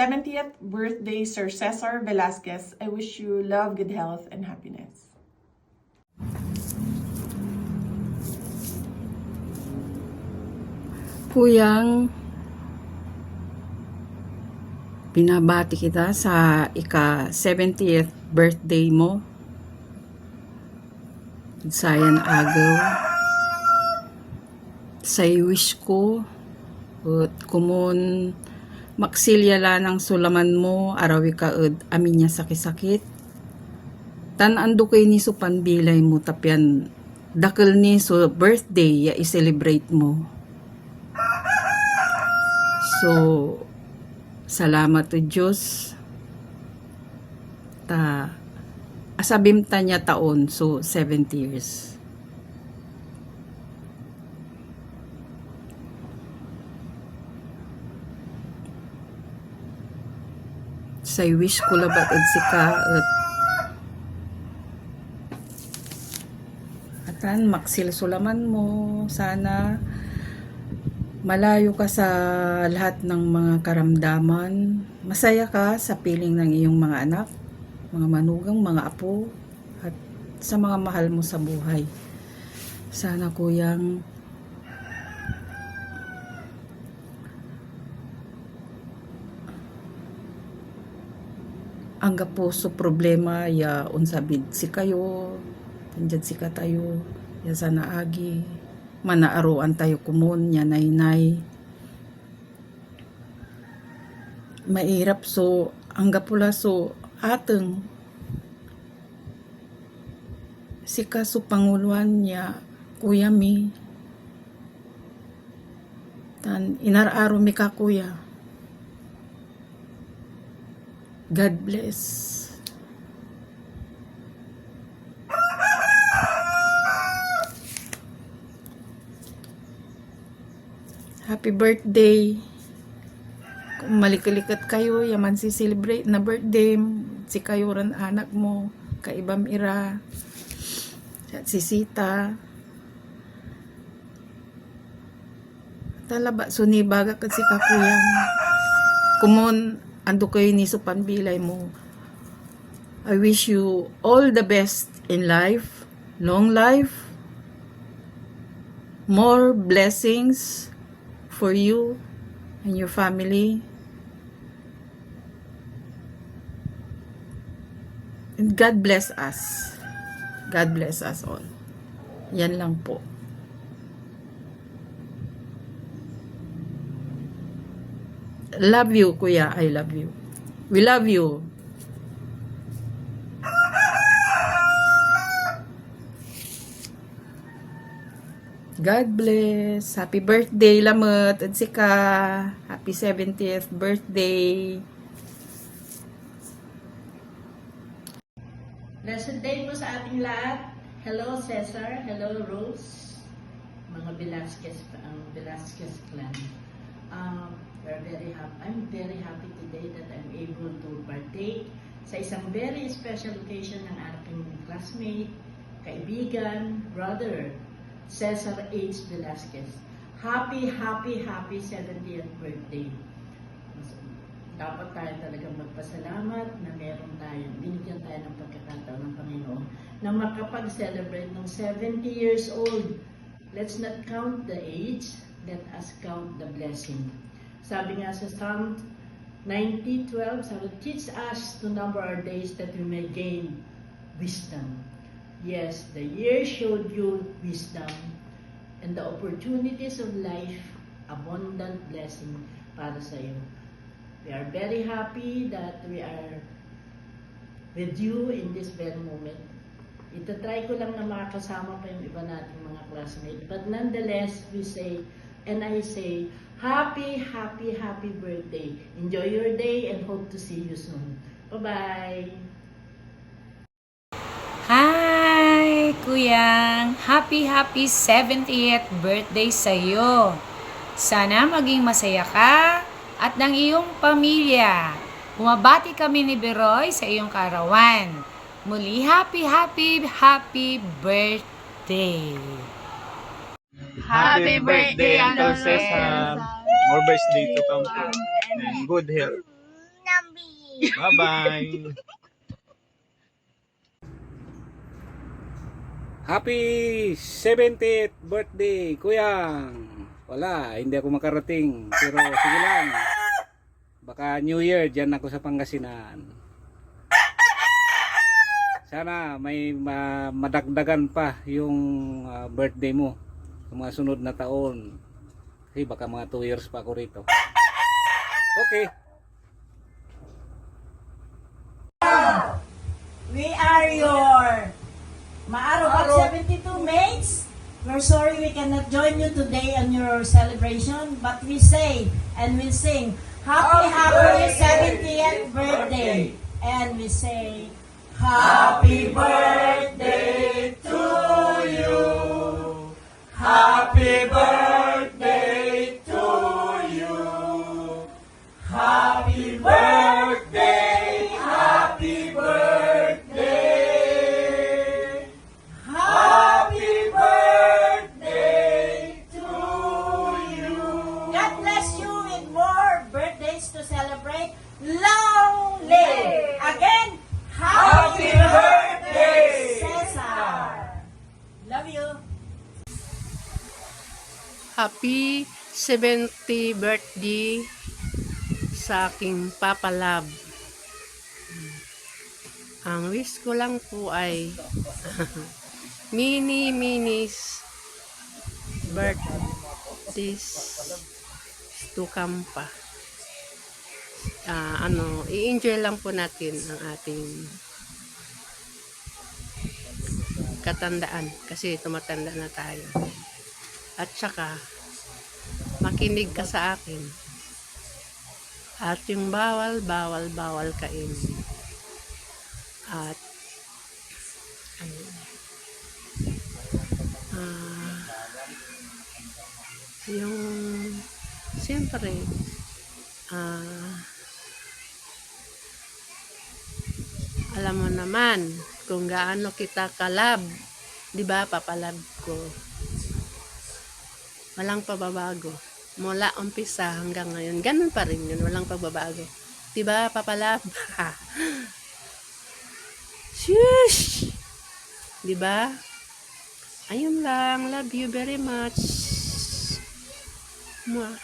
70th birthday, Sir Cesar Velasquez. I wish you love, good health, and happiness. Kuyang, binabati kita sa ika-70th birthday mo. Sayan agaw. Sa wish ko, at kumun maksilyala ng sulaman mo, arawi ka amin niya sakit-sakit. Tan ando kay ni so panbilay mo, tapyan dakil ni so birthday ya i-celebrate mo. So, salamat to Diyos. Asabim ta niya taon, so 70 years. Sa wish ko labat at sika atan maksil sulaman mo, sana malayo ka sa lahat ng mga karamdaman. Masaya ka sa piling ng iyong mga anak, mga manugang, mga apo, at sa mga mahal mo sa buhay. Sana kuyang ang gapuso problema ya unsabid si kayo, tanjad si tayo, ya sana agi manaaruan tayo kumun nya nay mairap so ang gapula so ateng sika so panguluan niya kuya mi tan inararo mi ka kuya. God bless. Happy birthday. Kung malikalikat kayo, yaman si celebrate na birthday, si kayo ran anak mo, kaibam ira, at si Sita. Talaba, sunibaga kat si kakuyang. Kumun, ando kayo ni so panbilay mo. I wish you all the best in life, long life, more blessings for you and your family. And God bless us. God bless us all. Yan lang po. Love you, kuya. I love you. We love you. God bless. Happy birthday, Lamot. At sika. Happy 70th birthday. Blessed day po sa ating lahat. Hello, Cesar. Hello, Rose. Mga Velasquez, ang Velasquez clan. I'm very happy today that I'm able to partake sa isang very special occasion ng aking classmate, kaibigan, brother, Cesar H. Velasquez. Happy 70th birthday. Dapat tayo talagang magpasalamat na meron tayo, binigyan tayo ng pagkakataon ng Panginoon na makapag-celebrate ng 70 years old. Let's not count the age, let us count the blessing. Sabi nga sa Psalm 90:12, sabi, teach us to number our days that we may gain wisdom. Yes, the year showed you wisdom and the opportunities of life, abundant blessing para sa iyo. We are very happy that we are with you in this very moment. Itatry ko lang na makakasama pa yung iba nating mga classmates. But nonetheless, we say, and I say, happy birthday. Enjoy your day and hope to see you soon. Bye-bye! Hi, Kuyang! Happy 70th birthday sa iyo. Sana maging masaya ka at ng iyong pamilya. Bumabati kami ni Beroy sa iyong karawan. Muli, happy birthday! Happy birthday, Uncle Cesar. More birthday to come and good health. Bye-bye. Happy 70th birthday, Kuyang! Wala, hindi ako makarating. Pero sige lang. Baka New Year, dyan ako sa Pangasinan. Sana may madagdagan pa yung birthday mo sa mga sunod na taon. Kasi baka mga 2 years pa ako rito. Okay. We are your Maarog 72 mates. We're sorry we cannot join you today on your celebration, but we say and we sing happy 70th birthday. And we say happy birthday to you. Happy birthday to you. Happy birthday. Happy birthday. Happy birthday to you. God bless you with more birthdays to celebrate. Long live! Again, happy birthday, Cesar! Love you! Happy 70th birthday sa aking Papa Love. Ang wish ko lang po ay mini-minis birthdays to come pa. I-enjoy lang po natin ang ating katandaan kasi tumatanda na tayo. At saka makinig ka sa akin. At yung bawal kain. At yung siyempre alam mo naman kung gaano kita kalab, di ba, papalab ko, walang pababago mula umpisa hanggang ngayon, ganun pa rin yun, walang pagbabago, di ba, papalab? Shush! Di ba? Ayun lang, love you very much. Mwah.